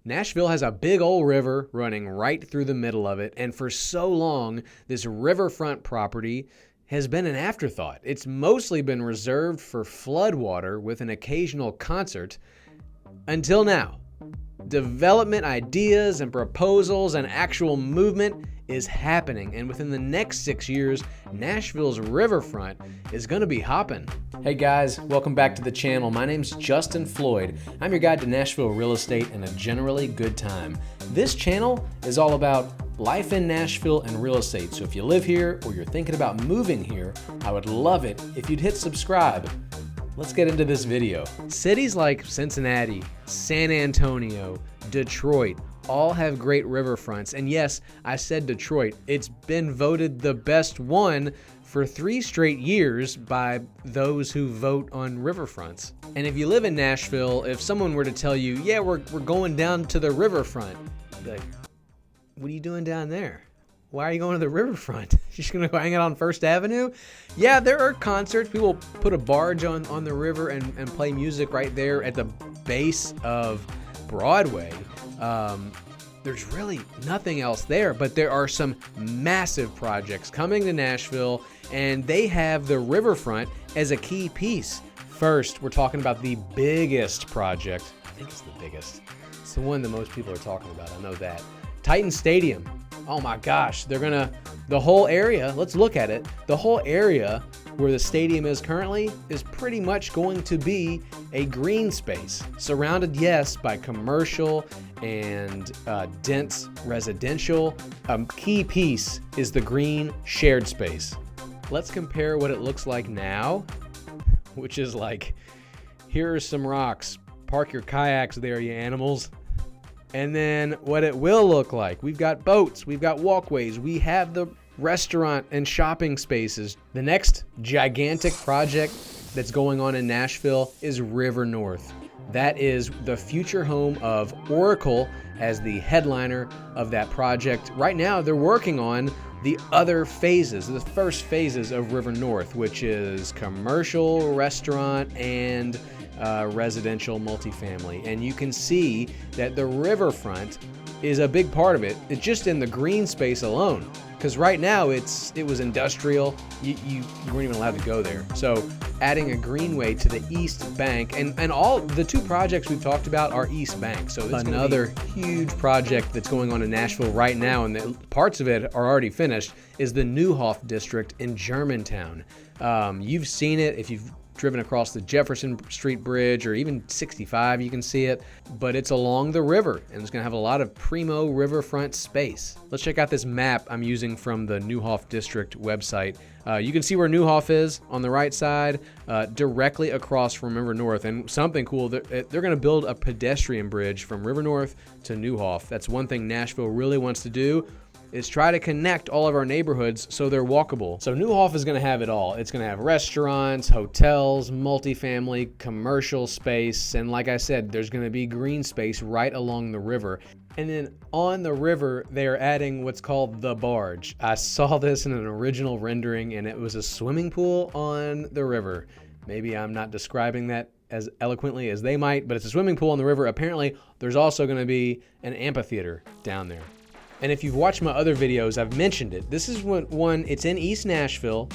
Nashville has a big old river running right through the middle of it, and for so long, this riverfront property has been an afterthought. It's mostly been reserved for floodwater with an occasional concert until now. Development ideas and proposals and actual movement is happening, and within the next 6 years, Nashville's riverfront is going to be hopping. Hey guys, welcome back to the channel. My name's Justin Floyd. I'm your guide to Nashville real estate and a generally good time. This channel is all about life in Nashville and real estate, so if you live here or you're thinking about moving here, I would love it if you'd hit subscribe. Let's get into this video. Cities like Cincinnati, San Antonio, Detroit all have great riverfronts. And yes, I said Detroit. It's been voted the best one for 3 straight years by those who vote on riverfronts. And if you live in Nashville, if someone were to tell you, yeah, we're going down to the riverfront, you'd be like, what are you doing down there? Why are you going to the riverfront? You're just going to go hang out on First Avenue? Yeah, there are concerts. People put a barge on the river and play music right there at the base of Broadway. There's really nothing else there, but there are some massive projects coming to Nashville, and they have the riverfront as a key piece. First, we're talking about the biggest project. I think it's the biggest. It's the one that most people are talking about. I know that. Titan Stadium. Oh my gosh, the whole area, let's look at it. The whole area where the stadium is currently is pretty much going to be a green space, surrounded, yes, by commercial and dense residential. A key piece is the green shared space. Let's compare what it looks like now, which is like, here are some rocks. Park your kayaks there, you animals. And then what it will look like. We've got boats, we've got walkways, we have the restaurant and shopping spaces. The next gigantic project that's going on in Nashville is River North. That is the future home of Oracle as the headliner of that project. Right now, they're working on the other phases, the first phases of River North, which is commercial, restaurant, and residential multifamily. And you can see that the riverfront is a big part of it. It's just in the green space alone, because right now it was industrial. You weren't even allowed to go there. So adding a greenway to the east bank, and all the 2 projects we've talked about are east bank. So it's another huge project that's going on in Nashville right now, and parts of it are already finished, is the Neuhoff district in Germantown. You've seen it if you've driven across the Jefferson Street Bridge or even 65, you can see it, but it's along the river and it's going to have a lot of primo riverfront space. Let's check out this map I'm using from the Neuhoff District website. You can see where Neuhoff is on the right side, directly across from River North. And something cool, they're going to build a pedestrian bridge from River North to Neuhoff. That's one thing Nashville really wants to do, is try to connect all of our neighborhoods so they're walkable. So Neuhoff is going to have it all. It's going to have restaurants, hotels, multifamily, commercial space, and like I said, there's going to be green space right along the river. And then on the river, they are adding what's called the barge. I saw this in an original rendering, and it was a swimming pool on the river. Maybe I'm not describing that as eloquently as they might, but it's a swimming pool on the river. Apparently, there's also going to be an amphitheater down there. And if you've watched my other videos, I've mentioned it. This is one, it's in East Nashville.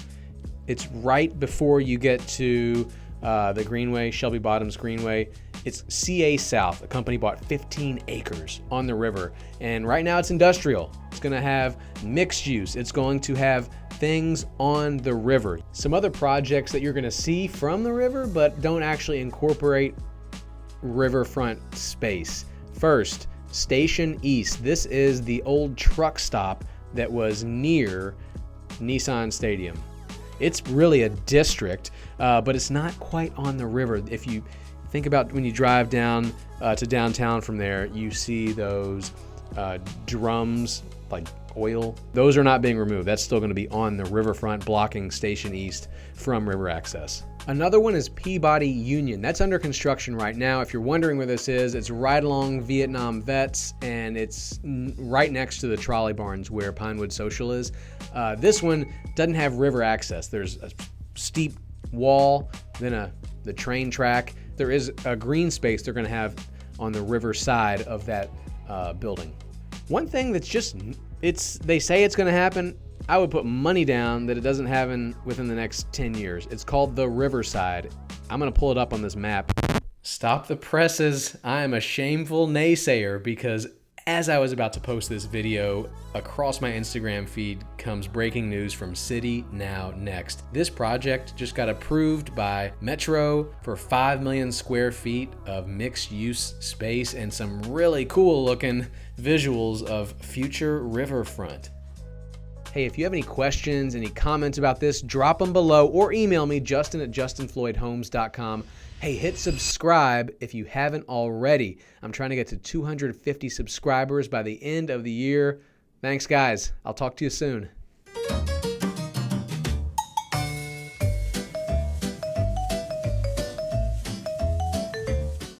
It's right before you get to the Greenway, Shelby Bottoms Greenway. It's CA South. The company bought 15 acres on the river. And right now it's industrial. It's going to have mixed use. It's going to have things on the river. Some other projects that you're going to see from the river, but don't actually incorporate riverfront space. First, Station East. This is the old truck stop that was near Nissan Stadium. It's really a district, but it's not quite on the river. If you think about when you drive down to downtown from there, you see those drums, like oil. Those are not being removed. That's still going to be on the riverfront, blocking Station East from river access. Another one is Peabody Union. That's under construction right now. If you're wondering where this is, it's right along Vietnam Vets, and it's right next to the trolley barns where Pinewood Social is. This one doesn't have river access. There's a steep wall, then the train track. There is a green space they're going to have on the Riverside of that building. One thing that's they say it's going to happen. I would put money down that it doesn't happen within the next 10 years. It's called the Riverside. I'm going to pull it up on this map. Stop the presses. I am a shameful naysayer because as I was about to post this video, across my Instagram feed comes breaking news from City Now Next. This project just got approved by Metro for 5 million square feet of mixed-use space and some really cool-looking visuals of future riverfront. Hey, if you have any questions, any comments about this, drop them below or email me, justin@justinfloydhomes.com. Hey, hit subscribe if you haven't already. I'm trying to get to 250 subscribers by the end of the year. Thanks, guys. I'll talk to you soon.